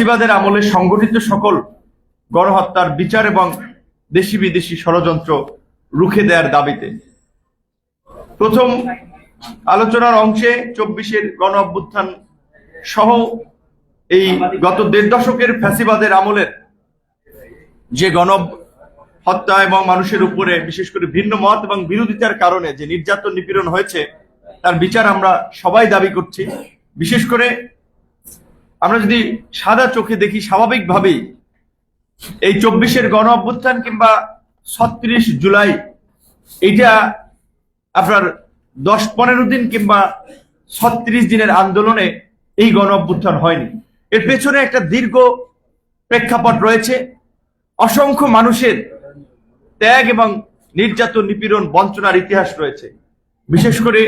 ফ্যাসিবাদের আমলে সংগঠিত সকল গণহত্যার বিচার এবং দেশি বিদেশি ষড়যন্ত্র রুখে দেওয়ার দাবিতে প্রথম আলোচনার অংশে 24-এর গণ অভ্যুত্থান সহ এই গত 1.5 দশকের ফ্যাসিবাদের আমলের যে গণহত্যা এবং মানুষের উপরে বিশেষ করে ভিন্ন মত এবং বিরোধিতার কারণে যে নির্যাতন নিপীড়ন হয়েছে তার বিচার আমরা সবাই দাবি করছি। বিশেষ করে আমরা যদি সাদা চোখে দেখি, স্বাভাবিকভাবেই এই 24-এর গণ অভ্যুত্থান কিংবা 36 জুলাই এটা আপনার 10-15 দিন কিংবা 36 দিনের আন্দোলনে এই গণ অভ্যুত্থান হয়নি। এর পেছনে একটা দীর্ঘ প্রেক্ষাপট রয়েছে, অসংখ্য মানুষের ত্যাগ এবং নির্যাতন নিপীড়ন বঞ্চনার ইতিহাস রয়েছে। বিশেষ করে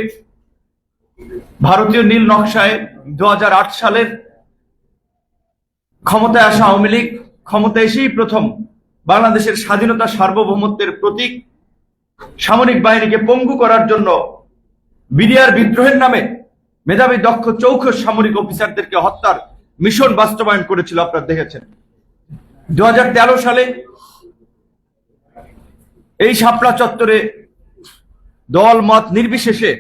ভারতীয় নীল নকশায় 2008 সালের ক্ষমতায় আসা আওয়ামী লীগ ক্ষমতায় এসেই প্রথম বাংলাদেশের স্বাধীনতা সার্বভৌমত্বের প্রতীক সামরিক বাহিনীকে পঙ্গু করার জন্য বিডিআর বিদ্রোহের নামে মেধাবী দক্ষ চৌখস সামরিক অফিসারদেরকে হত্যার মিশন বাস্তবায়ন করেছিল, আপনারা দেখেছেন। 2013 সালে এই শাপলা চত্বরে দল মত নির্বিশেষে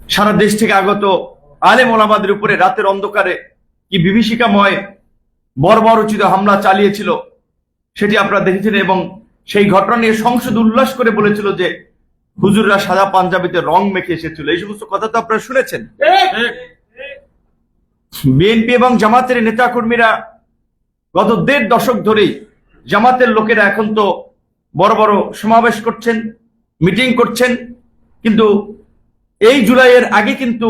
সারা দেশ থেকে আগত আলেম ওলামাদের উপরে রাতের অন্ধকারে কি বিভীষিকাময় বর্বরোচিত হামলা চালিয়েছিল সেটি আপনারা দেখেছেন, এবং সেই ঘটনা নিয়ে সংসদ উল্লাস করে বলেছিল যে হুজুররা সাদা পাঞ্জাবিতে রং মেখে এসেছিল। এই সমস্ত কথা তো আপনারা শুনেছেন। বিএনপি এবং জামাতের নেতা কর্মীরা গত 1.5 দশক ধরেই জামাতের লোকেরা এখন তো বড় বড় সমাবেশ করছেন, মিটিং করছেন, কিন্তু এই জুলাইয়ের আগে কিন্তু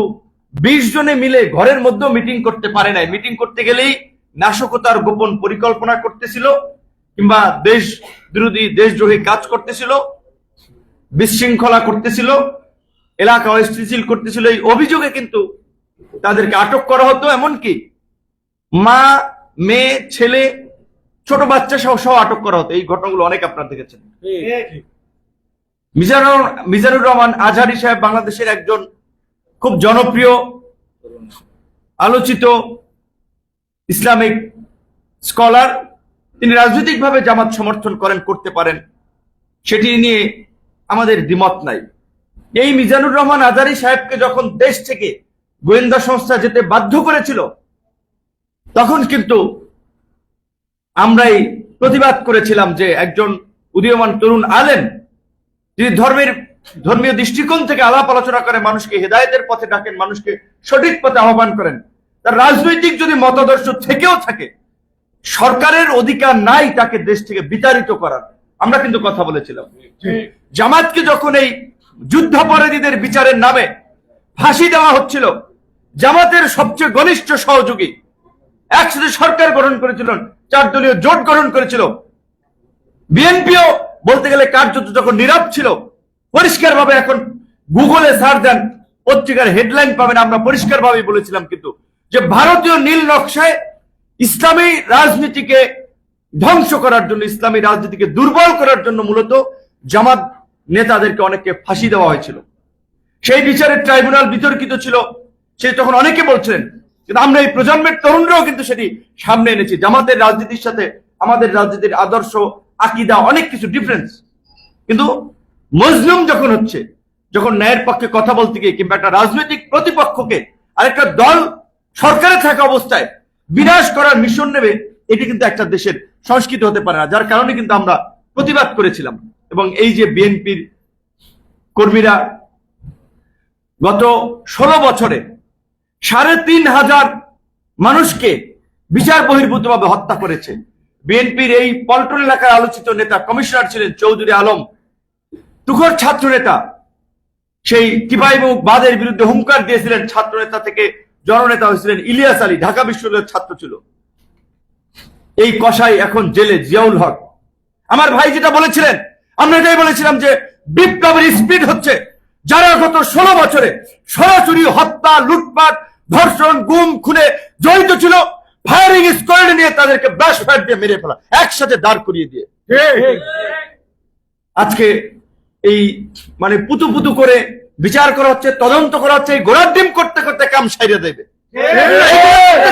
20 জনে মিলে ঘরের মধ্যেও মিটিং করতে পারে নাই। মিটিং করতে গেলেই নাশকতার গোপন পরিকল্পনা করতেছিল কিংবা দেশ বিরোধী দেশদ্রোহী কাজ করতেছিল, বিশৃঙ্খলা করতেছিল, এলাকা অস্থিতিশীল করতেছিল। এই অভিযোগে কিন্তু তাদেরকে আটক করা হতো, এমনকি মা, মেয়ে, ছেলে, ছোট বাচ্চা সহ আটক করা হতো। এই ঘটনাগুলো অনেক আপনারা দেখেছেন। মিজানুর রহমান আজহারী সাহেব বাংলাদেশের একজন খুব জনপ্রিয় আলোচিত ইসলামিক স্কলার। তিনি রাজনৈতিকভাবে জামাত সমর্থন করেন, করতে পারেন, সেটি নিয়ে আমাদের দ্বিমত নাই। এই মিজানুর রহমান আজহারী সাহেবকে যখন দেশ থেকে গোয়েন্দা সংস্থা যেতে বাধ্য করেছিল তখন কিন্তু আমরাই প্রতিবাদ করেছিলাম যে একজন উদীয়মান তরুণ আলেম, যিনি ধর্মীয় দৃষ্টিকোণ থেকে আলাপ আলোচনা করে মানুষকে হেদায়েতের পথে ডাকেন, মানুষকে সঠিক পথে আহ্বান করেন, তার রাজনৈতিক যদি মতাদর্শ থেকেও থাকে সরকারের অধিকার নাই তাকে দেশ থেকে বিতাড়িত করার। আমরা কিন্তু কথা বলেছিলাম। জামাতকে যখন এই যুদ্ধাপরাধীদের বিচারের নামে ফাঁসি দেওয়া হচ্ছিল, জামাতের সবচেয়ে ঘনিষ্ঠ সহযোগী একসাথে সরকার গঠন করেছিল, 4 দলীয় জোট গঠন করেছিল। বিএনপিও বলতে গেলে কার্যত যখন নীরব ছিল, পরিষ্কার ভাবে এখন গুগলে সার্চ দেন, পত্রিকার হেডলাইন পাবেন, আমরা পরিষ্কার ভাবে বলেছিলাম কিন্তু যে ভারতীয় নীল নকশায় ইসলামী রাজনীতিকে ধ্বংস করার জন্য, ইসলামী রাজনীতিকে দুর্বল করার জন্য মূলত জামাত নেতাদেরকে অনেককে ফাঁসি দেওয়া হয়েছিল। সেই বিচারের ট্রাইব্যুনাল বিতর্কিত ছিল, সে তখন অনেকে বলছিলেন, কিন্তু আমরা এই প্রজন্মের তরুণরাও কিন্তু সেটি সামনে এনেছি। জামাতের রাজনীতির সাথে আমাদের রাজনীতির আদর্শ, আকীদা, অনেক কিছু ডিফারেন্স, কিন্তু মজলুম যখন হচ্ছে, যখন ন্যায়ের পক্ষে কথা বলতে গিয়ে কিংবা একটা রাজনৈতিক প্রতিপক্ষকে আরেকটা দল সরকারে থাকা অবস্থায় বিনাশ করার মিশন নেবে, এটি কিন্তু একটা দেশের সংস্কৃতি হতে পারে না। যার কারণে কিন্তু আমরা প্রতিবাদ করেছিলাম। এবং এই যে বিএনপির কর্মীরা গত 16 বছরে 3,500 মানুষকে বিচার বহির্ভূতভাবে হত্যা করেছে। বিএনপির এই পল্টন এলাকার আলোচিত নেতা কমিশনার ছিলেন চৌধুরী আলম, তুখোর ছাত্র নেতা, সেই টিপাইমুখ বাদের বিরুদ্ধে হুঙ্কার দিয়েছিলেন, ছাত্র নেতা থেকে জননেতা হয়েছিলেন ইলিয়াস আলী, ঢাকা বিশ্ববিদ্যালয়ের ছাত্র ছিল। এই কসাই এখন জেলে, জিয়াউল হক। আমার ভাই যেটা বলেছিলেন, আমরা এটাই বলেছিলাম যে বিপ্লবের স্পিড হচ্ছে। যারা গত 16 বছরে সরাসরি হত্যা, লুটপাট, ধর্ষণ, গুম, খুনে জড়িত ছিল, ফায়ারিং স্কোয়াড নিয়ে তাদেরকে ব্রাশ ফায়ার দিয়ে মেরে ফেলা, একসাথে দাঁড় করিয়ে দিয়ে আজকে এই পুতু পুতু করে বিচার করা হচ্ছে, তদন্ত করা হচ্ছে। এই গোড়ার ডিম করতে করতে কাম সাইরে দেবে।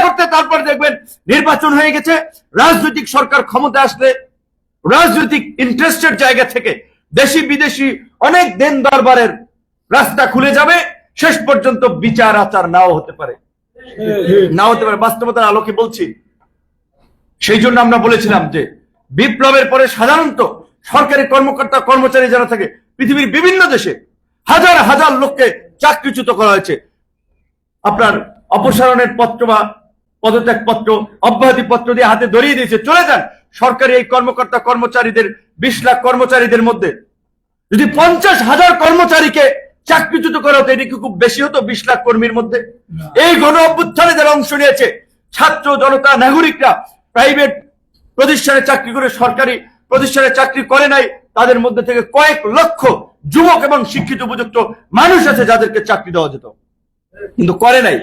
করতে তারপর দেখবেন নির্বাচন হয়ে গেছে, রাজনৈতিক সরকার ক্ষমতা আসলে রাজনৈতিক ইন্টারেস্টের জায়গা থেকে দেশি বিদেশি অনেক দেন দরবারের রাস্তা খুলে যাবে, শেষ পর্যন্ত বিচার আচার নাও হতে পারে, বাস্তবতার আলোকে বলছি। সেই জন্য আমরা বলেছিলাম যে বিপ্লবের পরে সাধারণত সরকারি কর্মকর্তা কর্মচারী যারা থাকে পৃথিবীর বিভিন্ন দেশে হাজার হাজার লোককে চাকরিচ্যুত করা হয়েছে। আপনার অপসারণের পত্র বা পদত্যাগ পত্র, অব্যাহতি পত্র দিয়ে হাতে ধরিয়ে দিয়েছে, চলে যান। সরকারি এই কর্মকর্তা কর্মচারীদের 20 লাখ কর্মচারীদের মধ্যে যদি 50,000 কর্মচারীকে চাকরিচ্যুত করা হতো, এটা কি খুব বেশি হতো 20 লাখ কর্মীর মধ্যে? এই গণ অভ্যুত্থানে যারা অংশ নিয়েছে, ছাত্র জনতা নাগরিকরা, প্রাইভেট প্রতিষ্ঠানে চাকরি করে সরকারি প্রতিষ্ঠানে চাকরি করে নাই, তাদের মধ্যে থেকে কয়েক লক্ষ যুবক এবং শিক্ষিত উপযুক্ত মানুষ আছে যাদেরকে চাকরি দেওয়া যেত, কিন্তু করে নাই।